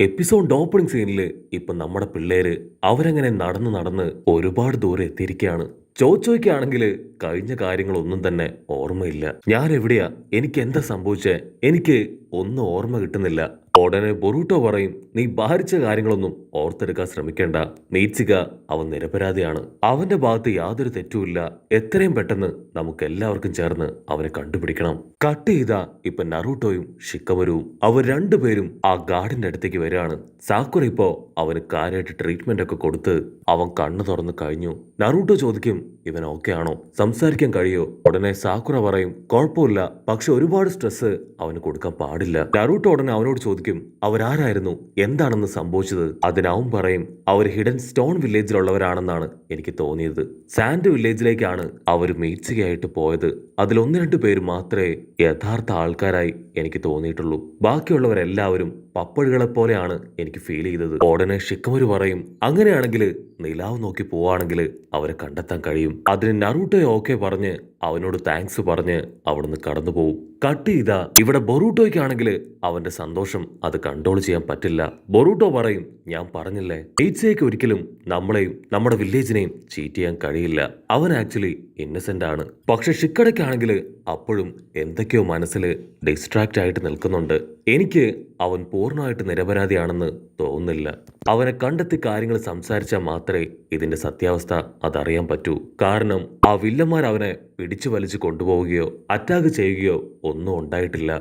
Episode opening സീനില് ഇപ്പൊ നമ്മുടെ പിള്ളേര് അവരങ്ങനെ നടന്ന് നടന്ന് ഒരുപാട് ദൂരെ എത്തിയിരിക്കുകയാണ്. ചോയ്ക്കാണെങ്കില് കഴിഞ്ഞ കാര്യങ്ങളൊന്നും തന്നെ ഓർമ്മയില്ല. ഞാൻ എവിടെയാ, എനിക്ക് എന്താ സംഭവിച്ചേ, എനിക്ക് ഒന്നും ഓർമ്മ കിട്ടുന്നില്ല. ഉടനെ ബൊറൂട്ടോ പറയും, നീ ഭാരിച്ച കാര്യങ്ങളൊന്നും ഓർത്തെടുക്കാൻ ശ്രമിക്കേണ്ട. മീറ്റ്സിക അവൻ നിരപരാധിയാണ്, അവന്റെ ഭാഗത്ത് യാതൊരു തെറ്റുമില്ല. എത്രയും പെട്ടെന്ന് നമുക്ക് എല്ലാവർക്കും ചേർന്ന് അവനെ കണ്ടുപിടിക്കണം. കട്ട് ചെയ്താ ഇപ്പൊ നറൂട്ടോയും ഷിക്കമരുവും അവർ രണ്ടുപേരും ആ ഗാർഡിന്റെ അടുത്തേക്ക് വരികയാണ്. സാക്കുറ ഇപ്പോ അവന് കാര്യമായിട്ട് ട്രീറ്റ്മെന്റ് ഒക്കെ കൊടുത്ത് അവൻ കണ്ണു തുറന്നു കഴിഞ്ഞു. നറൂട്ടോ ചോദിക്കും, ഇവൻ ഓക്കെ ആണോ, സംസാരിക്കാൻ കഴിയോ? ഉടനെ സാക്കുറ പറയും, കുഴപ്പമില്ല, പക്ഷെ ഒരുപാട് സ്ട്രെസ് അവന് കൊടുക്കാൻ പാടില്ല. നറൂട്ടോ ഉടനെ അവനോട് ചോദിക്കും, അവരാരായിരുന്നു, എന്താണെന്ന് സംഭവിച്ചത്? അതിനവൻ പറയും, അവർ ഹിഡൻ സ്റ്റോൺ വില്ലേജിലുള്ളവരാണെന്നാണ് എനിക്ക് തോന്നിയത്. സാൻഡ് വില്ലേജിലേക്കാണ് അവർ മീറ്റ്സികയായിട്ട് പോയത്. അതിൽ ഒന്ന് രണ്ട് പേര് മാത്രമേ യഥാർത്ഥ ആൾക്കാരായി എനിക്ക് തോന്നിയിട്ടുള്ളൂ. ബാക്കിയുള്ളവരെല്ലാവരും പപ്പഴുകളെ പോലെയാണ് എനിക്ക് ഫീൽ ചെയ്തത്. ഉടനെ ഷിക്കമരു പറയും, അങ്ങനെയാണെങ്കിൽ നിലാവ് നോക്കി പോവാണെങ്കിൽ അവരെ കണ്ടെത്താൻ കഴിയും. അതിന് നറൂട്ടോ ഓക്കെ പറഞ്ഞ് അവനോട് താങ്ക്സ് പറഞ്ഞ് അവിടുന്ന് കടന്നു പോവും. കട്ട് ചെയ്താ ഇവിടെ ബൊറൂട്ടോയ്ക്കാണെങ്കിൽ അവന്റെ സന്തോഷം അത് കൺട്രോൾ ചെയ്യാൻ പറ്റില്ല. ബൊറൂട്ടോ പറയും, ഞാൻ പറഞ്ഞില്ലേ, മീറ്റ്സികയ്ക്ക് ഒരിക്കലും നമ്മളെയും നമ്മുടെ വില്ലേജിനെയും ചീറ്റ് ചെയ്യാൻ കഴിയില്ല. അവൻ ആക്ച്വലി ഇന്നസെന്റ് ആണ്. പക്ഷെ ഷിക്കടയ്ക്കാണെങ്കിൽ അപ്പോഴും എന്തൊക്കെയോ മനസ്സിൽ ഡിസ്ട്രാക്റ്റ് ആയിട്ട് നിൽക്കുന്നുണ്ട്. എനിക്ക് അവൻ പൂർണ്ണമായിട്ട് നിരപരാധിയാണെന്ന് തോന്നുന്നില്ല. അവനെ കണ്ടെത്തി കാര്യങ്ങൾ സംസാരിച്ചാൽ മാത്രമേ ഇതിന്റെ സത്യാവസ്ഥ അതറിയാൻ പറ്റൂ. കാരണം ആ വില്ലന്മാർ അവനെ പിടിച്ചു വലിച്ചു കൊണ്ടുപോവുകയോ അറ്റാക്ക് ചെയ്യുകയോ ഒന്നും ഉണ്ടായിട്ടില്ല.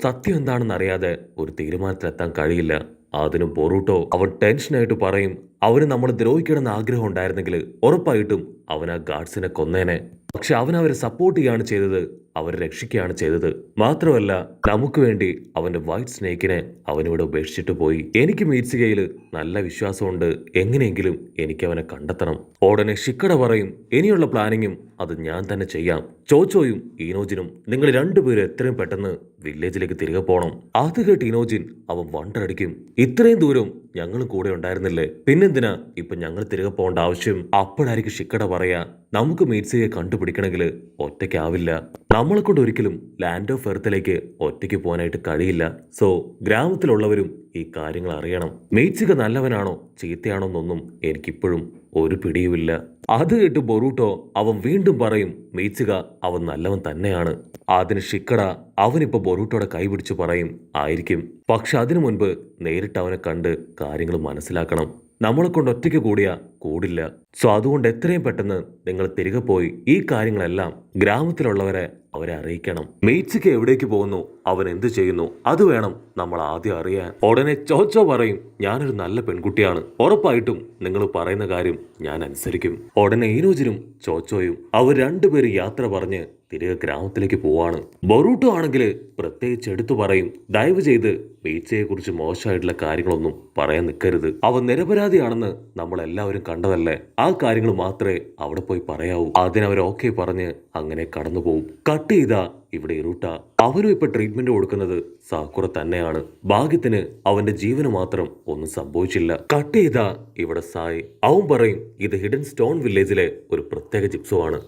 സത്യം എന്താണെന്ന് അറിയാതെ ഒരു തീരുമാനത്തിലെത്താൻ കഴിയില്ല. അതിന് ബൊറൂട്ടോ അവൻ ടെൻഷനായിട്ട് പറയും, അവന് നമ്മൾ ദ്രോഹിക്കണമെന്ന് ആഗ്രഹം ഉണ്ടായിരുന്നെങ്കിൽ ഉറപ്പായിട്ടും അവൻ ആ ഗാർഡ്സിനെ കൊന്നേനെ. പക്ഷെ അവൻ അവരെ സപ്പോർട്ട് ചെയ്യാണ് ചെയ്തത്, അവരെ രക്ഷിക്കുകയാണ് ചെയ്തത്. മാത്രമല്ല നമുക്ക് വേണ്ടി അവന്റെ വൈറ്റ് സ്നേക്കിനെ അവനിവിടെ ഉപേക്ഷിച്ചിട്ട് പോയി. എനിക്ക് മീറ്റ്സികയിൽ നല്ല വിശ്വാസമുണ്ട്, എങ്ങനെയെങ്കിലും എനിക്ക് അവനെ കണ്ടെത്തണം. ഉടനെ ഷിക്കട പറയും, ഇനിയുള്ള പ്ലാനിങ്ങും അത് ഞാൻ തന്നെ ചെയ്യാം. ചോച്ചോയും ഈനോജിനും നിങ്ങൾ രണ്ടുപേരും എത്രയും പെട്ടെന്ന് വില്ലേജിലേക്ക് തിരികെ പോകണം. അത് കേട്ട് ഈനോജിൻ അവൻ വണ്ടടിക്കും, ഇത്രയും ദൂരം ഞങ്ങളും കൂടെ ഉണ്ടായിരുന്നില്ലേ, പിന്നെന്തിനാ ഇപ്പൊ ഞങ്ങൾ തിരികെ പോകേണ്ട ആവശ്യം? അപ്പോഴായിരിക്കും ഷിക്കട പറയാ, നമുക്ക് മീറ്റ്സികയെ കണ്ടുപിടിക്കണമെങ്കിൽ ഒറ്റയ്ക്കാവില്ല. നമ്മളെ കൊണ്ട് ഒരിക്കലും ലാൻഡ് ഓഫ് എർത്തിലേക്ക് ഒറ്റയ്ക്ക് പോകാനായിട്ട് കഴിയില്ല. സോ ഗ്രാമത്തിലുള്ളവരും ഈ കാര്യങ്ങൾ അറിയണം. മീറ്റ്സിക നല്ലവനാണോ ചീത്തയാണോ എന്നൊന്നും എനിക്കിപ്പോഴും ഒരു പിടിയുമില്ല. അത് കേട്ട് ബൊറൂട്ടോ അവൻ വീണ്ടും പറയും, മീറ്റ്സിക അവൻ നല്ലവൻ തന്നെയാണ്. അതിന് ഷിക്കട അവനിപ്പോ ബൊറൂട്ടോയുടെ കൈ പിടിച്ചു പറയും, ആയിരിക്കും, പക്ഷെ അതിനു മുൻപ് നേരിട്ട് അവനെ കണ്ട് കാര്യങ്ങൾ മനസ്സിലാക്കണം. നമ്മളെ കൊണ്ട് ഒറ്റയ്ക്ക് കൂടിയാ കൂടില്ല. സോ അതുകൊണ്ട് എത്രയും പെട്ടെന്ന് നിങ്ങൾ തിരികെ പോയി ഈ കാര്യങ്ങളെല്ലാം ഗ്രാമത്തിലുള്ളവരെ അവരെ അറിയിക്കണം. മീറ്റ്സിക എവിടേക്ക് പോകുന്നു, അവൻ എന്ത് ചെയ്യുന്നു, അത് വേണം നമ്മൾ ആദ്യം അറിയാൻ. ഉടനെ ചോച്ചോ പറയും, ഞാനൊരു നല്ല പെൺകുട്ടിയാണ്, ഉറപ്പായിട്ടും നിങ്ങൾ പറയുന്ന കാര്യം ഞാൻ അനുസരിക്കും. ഉടനെ ഈനോജിനും ചോച്ചോയും അവർ രണ്ടുപേരും യാത്ര പറഞ്ഞ് തിരികെ ഗ്രാമത്തിലേക്ക് പോവാണ്. ബൊറൂട്ടോ ആണെങ്കിൽ പ്രത്യേകിച്ച് എടുത്തു പറയും, ദയവ് ചെയ്ത് മീറ്റ്സികയെ കുറിച്ച് മോശമായിട്ടുള്ള കാര്യങ്ങളൊന്നും പറയാൻ നിൽക്കരുത്. അവൻ നിരപരാധിയാണെന്ന് നമ്മൾ എല്ലാവരും കണ്ടതല്ലേ, ആ കാര്യങ്ങൾ മാത്രമേ അവിടെ പോയി പറയാവൂ. അതിനവർ ഓക്കെ പറഞ്ഞ് അങ്ങനെ കടന്നു പോവും. കട്ട് ചെയ്താ ഇവിടെ ഇറൂട്ട അവനും ഇപ്പൊ ട്രീറ്റ്മെന്റ് കൊടുക്കുന്നത് സാക്കുറ തന്നെയാണ്. ഭാഗ്യത്തിന് അവന്റെ ജീവന് മാത്രം ഒന്നും സംഭവിച്ചില്ല. കട്ട് ചെയ്താ ഇവിടെ സായ് അവൻ പറയും, ഇത് ഹിഡൻ സ്റ്റോൺ വില്ലേജിലെ ഒരു പ്രത്യേക ജിപ്സോ ആണ്.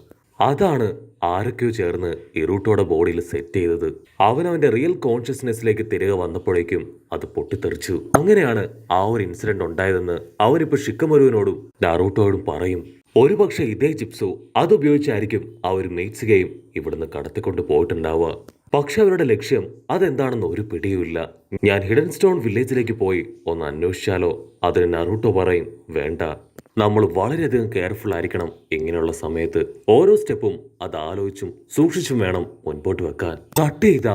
അതാണ് ആരൊക്കെയോ ചേർന്ന് ഇറൂട്ടോയുടെ ബോഡിയിൽ സെറ്റ് ചെയ്തത്. അവന്റെ റിയൽ കോൺഷ്യസ്നെസ്സിലേക്ക് തിരികെ വന്നപ്പോഴേക്കും അത് പൊട്ടിത്തെറിച്ചു. അങ്ങനെയാണ് ആ ഒരു ഇൻസിഡന്റ് ഉണ്ടായതെന്ന് അവരിപ്പോ ഷിക്കമരുവിനോടും നറൂട്ടോയോടും പറയും. ഒരുപക്ഷെ ഇതേ ജിപ്സോ അതുപയോഗിച്ചായിരിക്കും അവർ മീറ്റ്സികയും ഇവിടുന്ന് കടത്തിക്കൊണ്ട് പോയിട്ടുണ്ടാവുക. പക്ഷെ അവരുടെ ലക്ഷ്യം അതെന്താണെന്ന് ഒരു പിടിയുമില്ല. ഞാൻ ഹിഡൻ സ്റ്റോൺ വില്ലേജിലേക്ക് പോയി ഒന്ന് അന്വേഷിച്ചാലോ? അതിന് നറൂട്ടോ പറയും, വേണ്ട, നമ്മൾ വളരെയധികം കെയർഫുൾ ആയിരിക്കണം. ഇങ്ങനെയുള്ള സമയത്ത് ഓരോ സ്റ്റെപ്പും അത് ആലോചിച്ചും സൂക്ഷിച്ചും വേണം മുൻപോട്ട് വെക്കാൻ. കട്ട് ചെയ്ത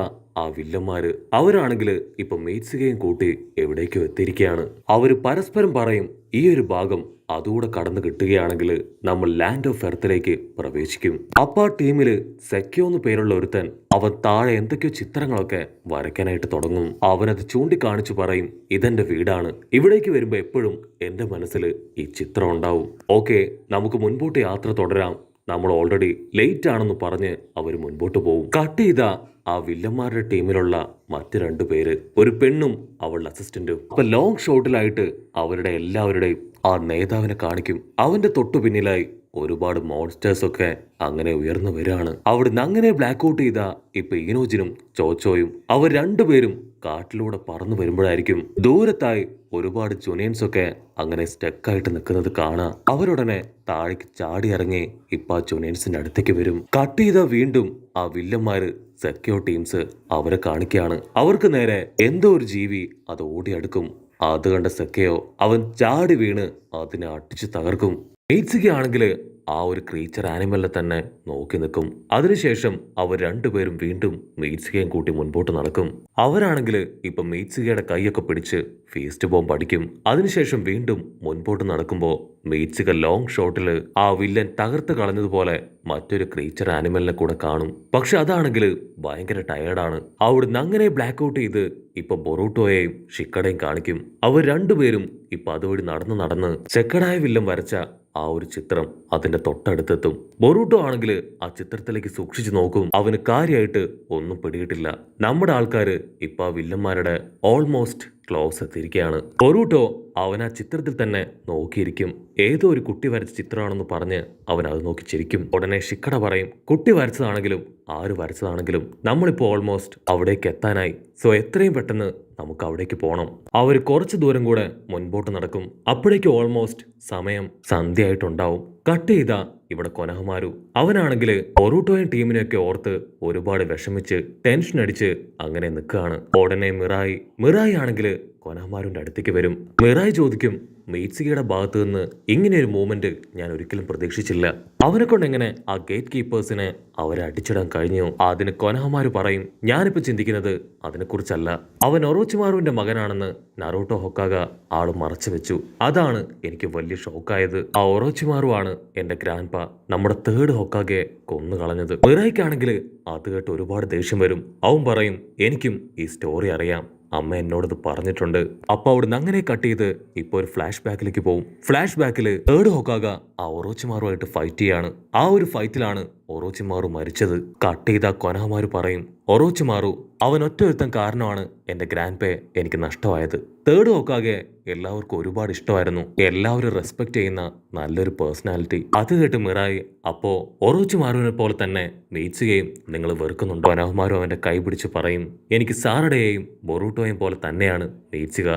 ആ വില്ലന്മാര് അവരാണെങ്കിൽ ഇപ്പൊ മീറ്റ്സികയും കൂട്ടി എവിടേക്കോ എത്തിയിരിക്കുകയാണ്. അവര് പരസ്പരം പറയും, ഈ ഒരു ഭാഗം അതുകൂടെ കടന്നു കിട്ടുകയാണെങ്കിൽ നമ്മൾ ലാൻഡ് ഓഫ് എർത്തിലേക്ക് പ്രവേശിക്കും. അപ്പൊ ആ ടീമില് സെക്യോ എന്ന് പേരുള്ള ഒരുത്തൻ അവൻ താഴെ എന്തൊക്കെയോ ചിത്രങ്ങളൊക്കെ വരയ്ക്കാനായിട്ട് തുടങ്ങും. അവനത് ചൂണ്ടിക്കാണിച്ചു പറയും, ഇതെന്റെ വീടാണ്, ഇവിടേക്ക് വരുമ്പോ എപ്പോഴും എന്റെ മനസ്സിൽ ഈ ചിത്രം ഉണ്ടാവും. ഓക്കെ, നമുക്ക് മുൻപോട്ട് യാത്ര തുടരാം, നമ്മൾ ഓൾറെഡി ലേറ്റ് ആണെന്ന് പറഞ്ഞ് അവർ മുൻപോട്ട് പോകും. കട്ട് ചെയ്ത ആ വില്ലന്മാരുടെ ടീമിലുള്ള മറ്റു രണ്ടുപേര്, ഒരു പെണ്ണും അവളുടെ അസിസ്റ്റന്റും. അപ്പൊ ലോങ് ഷോട്ടിലായിട്ട് അവരുടെ എല്ലാവരുടെയും ആ നേതാവിനെ കാണിക്കും. അവന്റെ തൊട്ടു പിന്നിലായി ഒരുപാട് മോൺസ്റ്റേഴ്സ് ഒക്കെ അങ്ങനെ ഉയർന്നു വരികയാണ്. അവിടുന്ന് അങ്ങനെ ബ്ലാക്ക് ഔട്ട് ചെയ്ത ഇപ്പൊ ഈനോജിനും ചോച്ചോയും അവർ രണ്ടുപേരും കാട്ടിലൂടെ പറന്നു വരുമ്പോഴായിരിക്കും ദൂരത്തായി ഒരുപാട് ജുനിയൻസ് ഒക്കെ അങ്ങനെ സ്റ്റക്കായിട്ട് നിൽക്കുന്നത് കാണാം. അവരുടനെ താഴേക്ക് ചാടി ഇറങ്ങി ഇപ്പൊ ആ ജുനിയൻസിന്റെ അടുത്തേക്ക് വരും. കട്ട് ചെയ്ത വീണ്ടും ആ വില്ലന്മാര് സെക്യൂർ ടീംസ് അവരെ കാണിക്കുകയാണ്. അവർക്ക് നേരെ എന്തോ ഒരു ജീവി അത് ഓടിയെടുക്കും. അത് കണ്ട സെക്കയോ അവൻ ചാടി വീണ് അതിനെ അടിച്ചു തകർക്കും. മീറ്റ്സുകയാണെങ്കിൽ ആ ഒരു ക്രീച്ചർ ആനിമലിനെ തന്നെ നോക്കി നിൽക്കും. അതിനുശേഷം അവർ രണ്ടുപേരും വീണ്ടും മീറ്റ്സുകയും കൂട്ടി മുൻപോട്ട് നടക്കും. അവരാണെങ്കിൽ ഇപ്പൊ മീറ്റ്സുകയുടെ കൈയൊക്കെ പിടിച്ച് ഫീസ്റ്റ് ബോംബ് അടിക്കും. അതിനുശേഷം വീണ്ടും മുൻപോട്ട് നടക്കുമ്പോൾ മീറ്റ്സുക ലോങ് ഷോട്ടിൽ ആ വില്ലൻ തകർത്ത് കളഞ്ഞതുപോലെ മറ്റൊരു ക്രീച്ചർ ആനിമലിനെ കൂടെ കാണും. പക്ഷെ അതാണെങ്കിൽ ഭയങ്കര ടയേർഡാണ്. അവിടുന്ന് അങ്ങനെ ബ്ലാക്ക് ഔട്ട് ചെയ്ത് ഇപ്പൊ ബൊറൂട്ടോയെയും ഷിക്കടയും കാണിക്കും. അവർ രണ്ടുപേരും ഇപ്പൊ അതുവഴി നടന്ന് ചെക്കടായ വില്ലൻ വരച്ച ആ ഒരു ചിത്രം അതിന്റെ തൊട്ടടുത്തെത്തും. ബൊറൂട്ടോ ആണെങ്കിൽ ആ ചിത്രത്തിലേക്ക് സൂക്ഷിച്ചു നോക്കും. അവന് കാര്യമായിട്ട് ഒന്നും പിടിയിട്ടില്ല. നമ്മുടെ ആൾക്കാര് ഇപ്പൊ ആ വില്ലന്മാരുടെ ഓൾമോസ്റ്റ് ക്ലോസ് എത്തിയിരിക്കുകയാണ്. ബൊറൂട്ടോ അവൻ ആ ചിത്രത്തിൽ തന്നെ നോക്കിയിരിക്കും. ഏതോ ഒരു കുട്ടി വരച്ച ചിത്രമാണെന്ന് പറഞ്ഞ് അവൻ അത് നോക്കി ചിരിക്കും. ഉടനെ ഷിക്കട പറയും, കുട്ടി വരച്ചതാണെങ്കിലും ആര് വരച്ചതാണെങ്കിലും നമ്മളിപ്പോ ഓൾമോസ്റ്റ് അവിടേക്ക് എത്താനായി. സോ എത്രയും പെട്ടെന്ന് നമുക്ക് അവിടേക്ക് പോകണം. അവർ കുറച്ച് ദൂരം കൂടെ മുൻപോട്ട് നടക്കും. അപ്പോഴേക്കും ഓൾമോസ്റ്റ് സമയം സന്ധ്യയായിട്ടുണ്ടാവും. കട്ട് ചെയ്ത ഇവിടെ കൊനഹമാരു അവനാണെങ്കിൽ ബൊറൂട്ടോയും ടീമിനെയൊക്കെ ഓർത്ത് ഒരുപാട് വിഷമിച്ച് ടെൻഷൻ അടിച്ച് അങ്ങനെ നിൽക്കുകയാണ്. ഉടനെ മിറായി ആണെങ്കിൽ കൊനഹമാരുന്റെ അടുത്തേക്ക് വരും. മിറായി ചോദിക്കും, മീറ്റ്സുകയുടെ ഭാഗത്ത് നിന്ന് ഇങ്ങനെ ഒരു മൂവ്മെന്റ് ഞാൻ ഒരിക്കലും പ്രതീക്ഷിച്ചില്ല. അവനെ കൊണ്ട് എങ്ങനെ ആ ഗേറ്റ് കീപ്പേഴ്സിനെ അവരെ അടിച്ചിടാൻ കഴിഞ്ഞു? അതിന് കൊനഹമാരു പറയും, ഞാനിപ്പോ ചിന്തിക്കുന്നത് അതിനെക്കുറിച്ചല്ല. അവൻ ഒറോച്ചിമാറുവിന്റെ മകനാണെന്ന് നറൂട്ടോ ഹൊക്കാഗ ആള് മറച്ചു വെച്ചു. അതാണ് എനിക്ക് വലിയ ഷോക്കായത്. ആ ഒറോച്ചിമാറു ആണ് എന്റെ ഗ്രാൻഡ് പാ നമ്മുടെ തേർഡ് ഹൊക്കാഗയെ കൊന്നു കളഞ്ഞത്. മിറായിക്കാണെങ്കിൽ അത് കേട്ട് ഒരുപാട് ദേഷ്യം വരും. അവൻ പറയും, എനിക്കും ഈ സ്റ്റോറി അറിയാം, അമ്മ എന്നോടത് പറഞ്ഞിട്ടുണ്ട്. അപ്പൊ അവിടുന്ന് അങ്ങനെ കട്ട് ചെയ്ത് ഇപ്പൊ ഒരു ഫ്ലാഷ് ബാക്കിലേക്ക് പോകും. ഫ്ലാഷ് ബാക്കിൽ തേർഡ് ഹൊക്കാഗ ആ ഒറോച്ചിമാറുമായിട്ട് ഫൈറ്റ് ചെയ്യാണ്. ആ ഒരു ഫൈറ്റിലാണ് ഒറോച്ചിമാറു മരിച്ചത്. കട്ട് ചെയ്ത കൊനഹമാരു പറയും, ഒറോച്ചിമാറു അവൻ ഒറ്റൊരുത്തൻ കാരണമാണ് എന്റെ ഗ്രാൻഡ് പേ എനിക്ക് നഷ്ടമായത്. തേർഡ് ഹൊക്കാഗെ എല്ലാവർക്കും ഒരുപാട് ഇഷ്ടമായിരുന്നു. എല്ലാവരും റെസ്പെക്ട് ചെയ്യുന്ന നല്ലൊരു പേഴ്സണാലിറ്റി. അത് കേട്ട് മിറായി, അപ്പോ ഒറോച്ചിമാറുവിനെ പോലെ തന്നെ മീറ്റ്സുകയും നിങ്ങൾ വെറുക്കുന്നുണ്ട്? കൊനഹമാരു അവന്റെ കൈ പിടിച്ച് പറയും, എനിക്ക് സാറഡയെയും ബൊറൂട്ടോയും പോലെ തന്നെയാണ് മീറ്റ്സുക.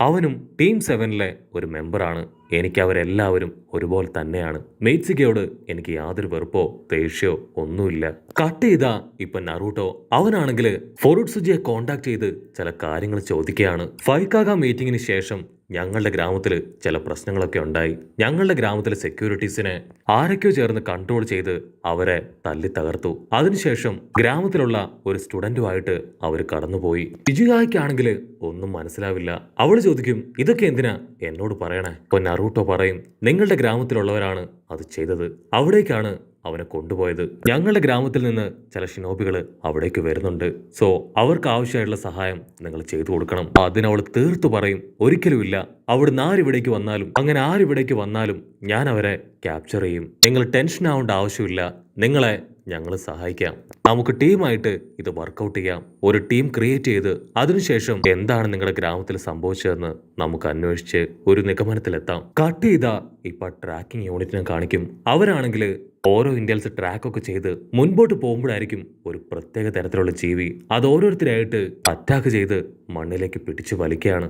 അവനും ടീം 7ലെ ഒരു മെമ്പറാണ്. എനിക്ക് അവരെല്ലാവരും ഒരുപോലെ തന്നെയാണ്. മീറ്റ്സുകയോട് എനിക്ക് യാതൊരു വെറുപ്പോ ദേഷ്യമോ ഒന്നുമില്ല. കട്ട് ചെയ്താ ഇപ്പൊ നറൂട്ടോ അവനാണെങ്കിൽ ഫൊറുട്സുജിയെ കോണ്ടാക്ട് ചെയ്ത് ചില കാര്യങ്ങൾ ചോദിക്കുകയാണ്. ഫൈക്കാഗ മീറ്റിംഗിന് ശേഷം ഞങ്ങളുടെ ഗ്രാമത്തിൽ ചില പ്രശ്നങ്ങളൊക്കെ ഉണ്ടായി. ഞങ്ങളുടെ ഗ്രാമത്തിലെ സെക്യൂരിറ്റീസിനെ ആരൊക്കെയോ ചേർന്ന് കൺട്രോൾ ചെയ്ത് അവരെ തല്ലി തകർത്തു. അതിനുശേഷം ഗ്രാമത്തിലുള്ള ഒരു സ്റ്റുഡന്റുമായിട്ട് അവർ കടന്നുപോയി. ഇജുഗായ്ക്കാണെങ്കിൽ ഒന്നും മനസ്സിലാവില്ല. അവള് ചോദിക്കും, ഇതൊക്കെ എന്തിനാ എന്നോട് പറയണേ? ഇപ്പൊ നറൂട്ടോ പറയും, നിങ്ങളുടെ ഗ്രാമത്തിലുള്ളവരാണ് അത് ചെയ്തത്. അവിടേക്കാണ് അവനെ കൊണ്ടുപോയത്. ഞങ്ങളുടെ ഗ്രാമത്തിൽ നിന്ന് ചില ഷിനോബികൾ അവിടേക്ക് വരുന്നുണ്ട്. സോ അവർക്ക് ആവശ്യമായിട്ടുള്ള സഹായം നിങ്ങൾ ചെയ്തു കൊടുക്കണം. അതിനവൾ തീർത്തു പറയും, ഒരിക്കലുമില്ല. അവിടുന്ന് ആരിവിടേക്ക് വന്നാലും അങ്ങനെ ആരിവിടേക്ക് വന്നാലും ഞാൻ അവരെ ക്യാപ്ചർ ചെയ്യും. നിങ്ങൾ ടെൻഷൻ ആവേണ്ട ആവശ്യമില്ല. നിങ്ങളെ ഞങ്ങൾ സഹായിക്കാം. നമുക്ക് ടീമായിട്ട് ഇത് വർക്കൗട്ട് ചെയ്യാം. ഒരു ടീം ക്രിയേറ്റ് ചെയ്ത് അതിനുശേഷം എന്താണ് നിങ്ങളുടെ ഗ്രാമത്തിൽ സംഭവിച്ചതെന്ന് നമുക്ക് അന്വേഷിച്ച് ഒരു നിഗമനത്തിലെത്താം. കട്ട് ചെയ്ത ഇപ്പൊ ട്രാക്കിംഗ് യൂണിറ്റിനെ കാണിക്കും. അവരാണെങ്കിൽ ഓരോ ഇന്ത്യൻസ് ട്രാക്കൊക്കെ ചെയ്ത് മുൻപോട്ട് പോകുമ്പോഴായിരിക്കും ഒരു പ്രത്യേക തരത്തിലുള്ള ജീവി അത് ഓരോരുത്തരായിട്ട് അറ്റാക്ക് ചെയ്ത് മണ്ണിലേക്ക് പിടിച്ചു വലിക്കുകയാണ്.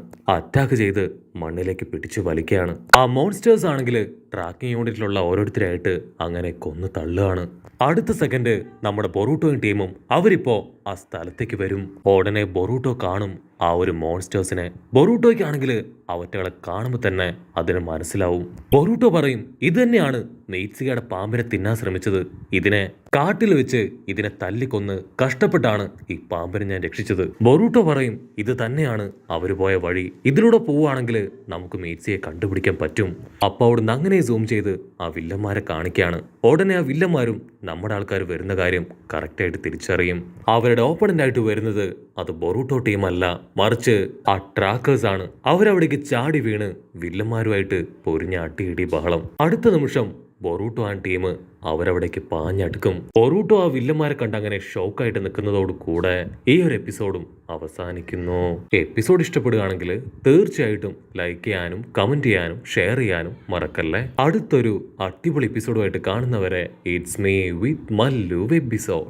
ആ മോൺസ്റ്റേഴ്സ് ആണെങ്കിൽ ട്രാക്കിംഗ് യൂണിറ്റിലുള്ള ഓരോരുത്തരായിട്ട് അങ്ങനെ കൊന്നു തള്ളുകയാണ്. അടുത്ത സെക്കൻഡ് നമ്മുടെ ബൊറൂട്ടോയും ടീമും അവരിപ്പോ ആ സ്ഥലത്തേക്ക് വരും. ഉടനെ ബൊറൂട്ടോ കാണും ആ ഒരു മോൺസ്റ്റേഴ്സിനെ. ബൊറൂട്ടോയ്ക്കാണെങ്കിൽ അവറ്റകളെ കാണുമ്പോൾ തന്നെ അതിന് മനസ്സിലാവും. ബൊറൂട്ടോ പറയും, ഇത് തന്നെയാണ് മീറ്റ്സുകയുടെ പാമ്പിനെ തിന്നാൻ ശ്രമിച്ചത്. ഇതിനെ കാട്ടിൽ വെച്ച് ഇതിനെ തല്ലിക്കൊന്ന് കഷ്ടപ്പെട്ടാണ് ഈ പാമ്പിനെ ഞാൻ രക്ഷിച്ചത്. ബൊറൂട്ടോ പറയും, ഇത് തന്നെയാണ് അവര് പോയ വഴി. ഇതിലൂടെ പോവുകയാണെങ്കിൽ നമുക്ക് മീറ്റ്സിയെ കണ്ടുപിടിക്കാൻ പറ്റും. അപ്പൊ അവിടുന്ന് അങ്ങനെ സൂം ചെയ്ത് ആ വില്ലന്മാരെ കാണിക്കുകയാണ്. ഉടനെ ആ വില്ലന്മാരും നമ്മുടെ ആൾക്കാർ വരുന്ന കാര്യം കറക്റ്റായിട്ട് തിരിച്ചറിയും. അവരുടെ ഓപ്പണന്റ് ആയിട്ട് വരുന്നത് അത് ബൊറൂട്ടോ ടീമല്ല, മറിച്ച് ആ ട്രാക്കേഴ്സ് ആണ്. അവരവിടേക്ക് ചാടി വീണ് വില്ലന്മാരുമായിട്ട് പൊരിഞ്ഞ അടിയിടി ബഹളം. അടുത്ത നിമിഷം ബൊറൂട്ടോ ആൻഡ് ടീം അവരവിടേക്ക് പാഞ്ഞടുക്കും. ബൊറൂട്ടോ ആ വില്ലന്മാരെ കണ്ട് അങ്ങനെ ഷോക്കായിട്ട് നിൽക്കുന്നതോട് കൂടെ ഈ ഒരു എപ്പിസോഡും അവസാനിക്കുന്നു. എപ്പിസോഡ് ഇഷ്ടപ്പെടുകയാണെങ്കിൽ തീർച്ചയായിട്ടും ലൈക്ക് ചെയ്യാനും കമന്റ് ചെയ്യാനും ഷെയർ ചെയ്യാനും മറക്കല്ലേ. അടുത്തൊരു അടിപൊളി എപ്പിസോഡുമായിട്ട് കാണുന്നവരെ it's me with Mallu episode.